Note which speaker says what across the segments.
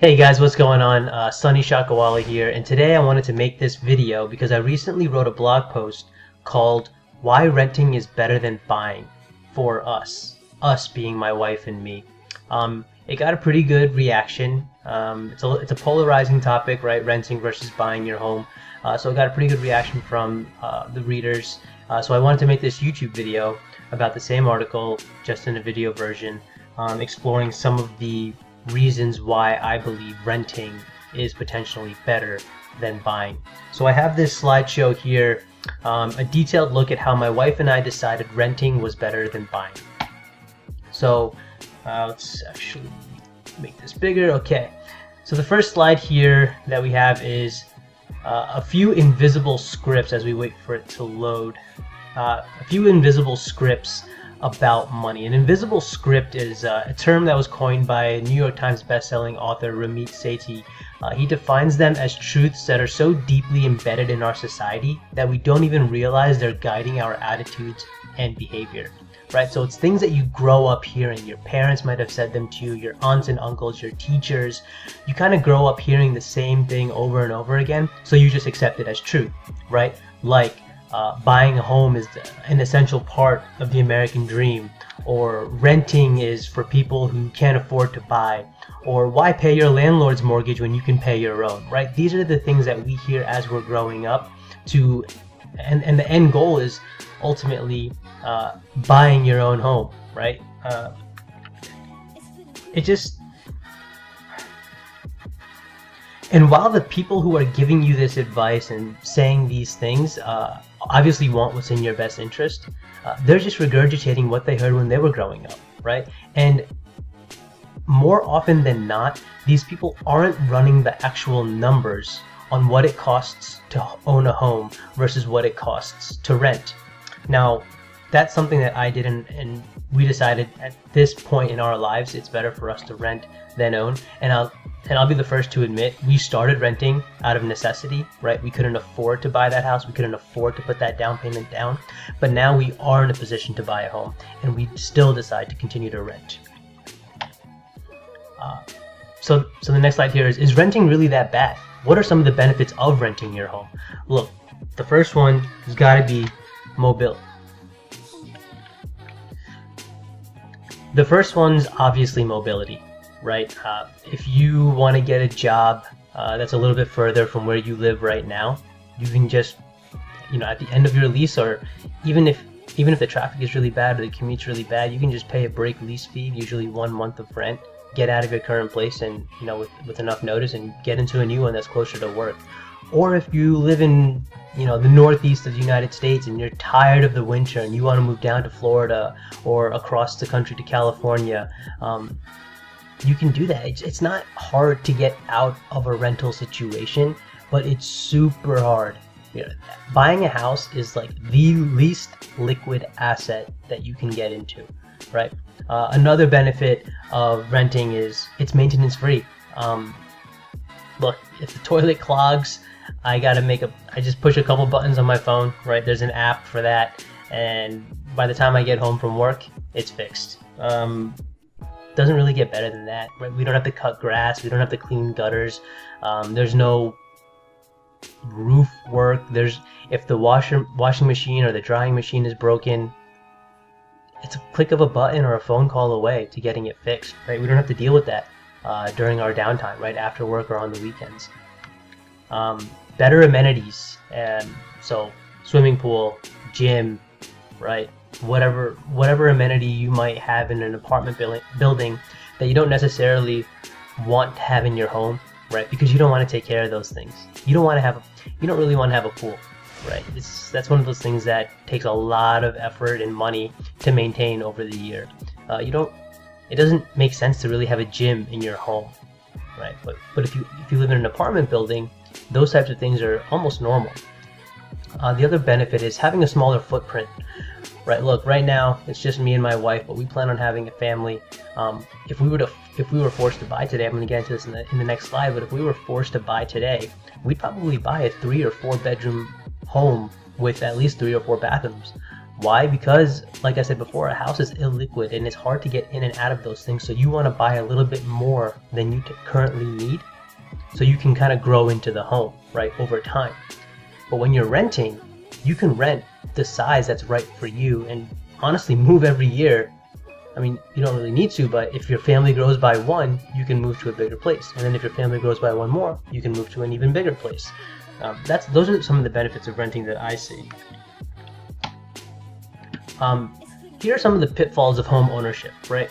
Speaker 1: Hey guys, what's going on? Sunny Shakawala here, and today I wanted to make this video because I recently wrote a blog post called Why Renting is Better Than Buying for us being my wife and me. It got a pretty good reaction. It's a polarizing topic, right? Renting versus buying your home. So it got a pretty good reaction from the readers. So I wanted to make this YouTube video about the same article, just in a video version, exploring some of the reasons why I believe renting is potentially better than buying. So I have this slideshow here, a detailed look at how my wife and I decided renting was better than buying. So let's actually make this bigger. Okay, so the first slide here that we have is a few invisible scripts as we wait for it to load. A few invisible scripts about money. An invisible script is a term that was coined by New York Times bestselling author Ramit Sethi. He defines them as truths that are so deeply embedded in our society that we don't even realize they're guiding our attitudes and behavior. Right? So it's things that you grow up hearing. Your parents might have said them to you, your aunts and uncles, your teachers. You kind of grow up hearing the same thing over and over again, so you just accept it as truth, right? Like buying a home is an essential part of the American dream, or renting is for people who can't afford to buy, or why pay your landlord's mortgage when you can pay your own, right? These are the things that we hear as we're growing up and the end goal is ultimately buying your own home, right? And while the people who are giving you this advice and saying these things obviously want what's in your best interest, they're just regurgitating what they heard when they were growing up, right? And more often than not, these people aren't running the actual numbers on what it costs to own a home versus what it costs to rent. Now, that's something that I did, and we decided at this point in our lives it's better for us to rent than own. And I'll be the first to admit, we started renting out of necessity, right? We couldn't afford to buy that house, we couldn't afford to put that down payment down, but now we are in a position to buy a home, and we still decide to continue to rent. So the next slide here is renting really that bad? What are some of the benefits of renting your home? Look, the first one has got to be mobility. The first one's obviously mobility, right? If you want to get a job that's a little bit further from where you live right now, you can just, at the end of your lease, or even if the traffic is really bad or the commute's really bad, you can just pay a break lease fee, usually 1 month of rent, get out of your current place and, with enough notice, and get into a new one that's closer to work. Or if you live in the northeast of the United States and you're tired of the winter and you want to move down to Florida or across the country to California, you can do that. It's not hard to get out of a rental situation, but it's super hard. Buying a house is like the least liquid asset that you can get into, right? Another benefit of renting is it's maintenance free. Look, if the toilet clogs, I just push a couple buttons on my phone, right? There's an app for that, and by the time I get home from work, it's fixed. Doesn't really get better than that, right? We don't have to cut grass, we don't have to clean gutters, there's no roof work. If the washing machine or the drying machine is broken, it's a click of a button or a phone call away to getting it fixed, right? We don't have to deal with that during our downtime, right? After work or on the weekends. Better amenities, so swimming pool, gym, right? Whatever amenity you might have in an apartment building that you don't necessarily want to have in your home, right? Because you don't want to take care of those things. You don't really want to have a pool, right? That's one of those things that takes a lot of effort and money to maintain over the year. It doesn't make sense to really have a gym in your home, right? But if you live in an apartment building, those types of things are almost normal. The other benefit is having a smaller footprint, right? Look, right now it's just me and my wife, but we plan on having a family. If we were forced to buy today, I'm going to get into this in the next slide, but if we were forced to buy today, we'd probably buy a 3 or 4 bedroom home with at least 3 or 4 bathrooms. Why? Because, like I said before, a house is illiquid and it's hard to get in and out of those things. So you want to buy a little bit more than you currently need, so you can kind of grow into the home, right, over time. But when you're renting, you can rent the size that's right for you and honestly move every year. I mean, you don't really need to, but if your family grows by one, you can move to a bigger place. And then if your family grows by one more, you can move to an even bigger place. Those are some of the benefits of renting that I see. Here are some of the pitfalls of home ownership, right?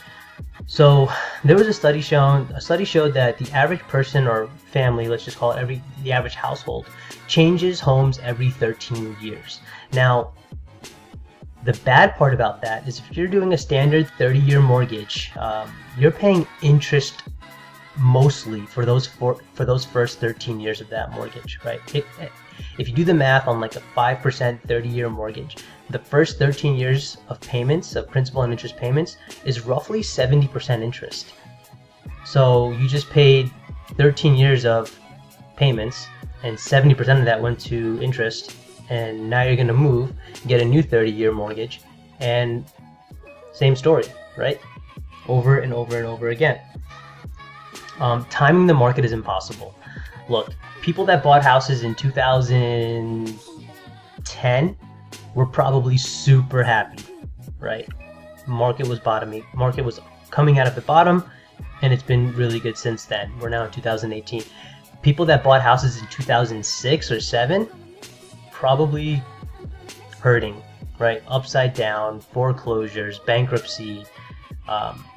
Speaker 1: So there was a study showed that the average person or family, let's just call it the average household, changes homes every 13 years. Now, the bad part about that is if you're doing a standard 30-year mortgage, you're paying interest mostly for those first 13 years of that mortgage, right? If you do the math on like a 5% 30-year mortgage, the first 13 years of payments, of principal and interest payments, is roughly 70% interest. So you just paid 13 years of payments and 70% of that went to interest, and now you're going to move, get a new 30-year mortgage, and same story, right? Over and over and over again. Timing the market is impossible. Look, people that bought houses in 2010 were probably super happy, right? Market was coming out of the bottom, and it's been really good since then. We're now in 2018. People that bought houses in 2006 or 7, probably hurting, right? Upside down, foreclosures, bankruptcy.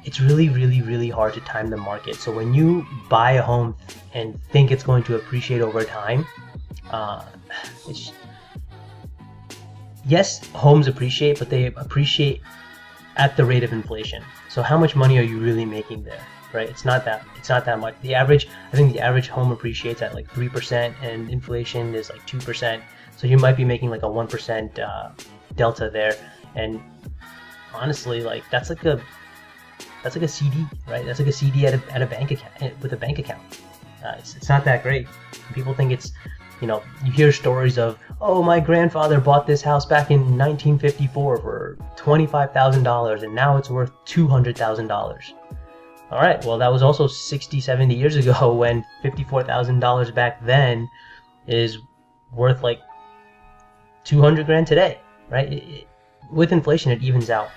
Speaker 1: It's really, really, really hard to time the market. So when you buy a home and think it's going to appreciate over time, yes, homes appreciate, but they appreciate at the rate of inflation. So how much money are you really making there, right? It's not that much. I think the average home appreciates at like 3%, and inflation is like 2%. So you might be making like a 1% delta there, and honestly, like that's like a CD, right? That's like a CD at a bank account with a bank account. It's not that great. People think it's, you hear stories of, oh, my grandfather bought this house back in 1954 for $25,000 and now it's worth $200,000. All right, well, that was also 60, 70 years ago, when $54,000 back then is worth like 200 grand today, right? With inflation, it evens out.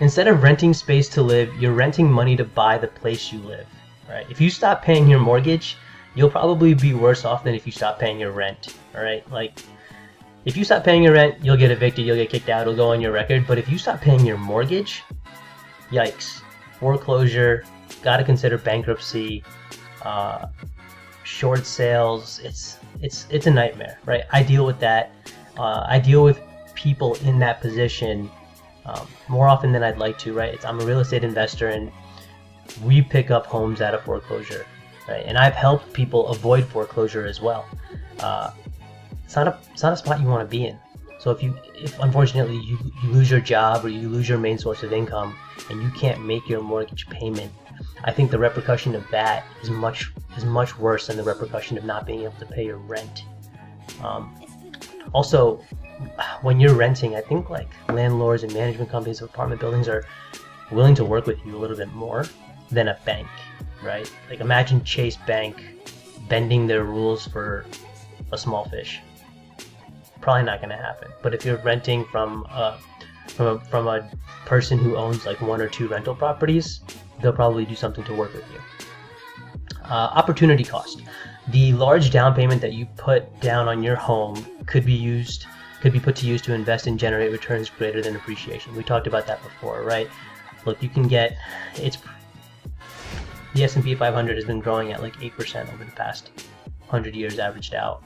Speaker 1: Instead of renting space to live, you're renting money to buy the place you live, right? If you stop paying your mortgage, you'll probably be worse off than if you stop paying your rent, all right? Like, if you stop paying your rent, you'll get evicted, you'll get kicked out, it'll go on your record. But if you stop paying your mortgage, yikes. Foreclosure, gotta consider bankruptcy, short sales. It's a nightmare, right? I deal with that. I deal with people in that position more often than I'd like to, right? I'm a real estate investor, and we pick up homes out of foreclosure, right? And I've helped people avoid foreclosure as well. It's not a spot you want to be in. So if unfortunately you lose your job or you lose your main source of income and you can't make your mortgage payment, I think the repercussion of that is much worse than the repercussion of not being able to pay your rent. Also, when you're renting, I think like landlords and management companies of apartment buildings are willing to work with you a little bit more than a bank, right? Like, imagine Chase Bank bending their rules for a small fish. Probably not going to happen. But if you're renting from a person who owns like 1 or 2 rental properties, they'll probably do something to work with you. Opportunity cost. The large down payment that you put down on your home could be put to use to invest and generate returns greater than appreciation. We talked about that before, right? Look, you can get, the S&P 500 has been growing at like 8% over the past 100 years averaged out.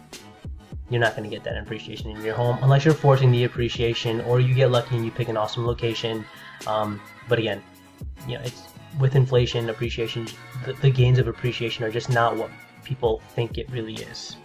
Speaker 1: You're not going to get that appreciation in your home unless you're forcing the appreciation, or you get lucky and you pick an awesome location. But again, it's with inflation, appreciation, the gains of appreciation are just not what people think it really is.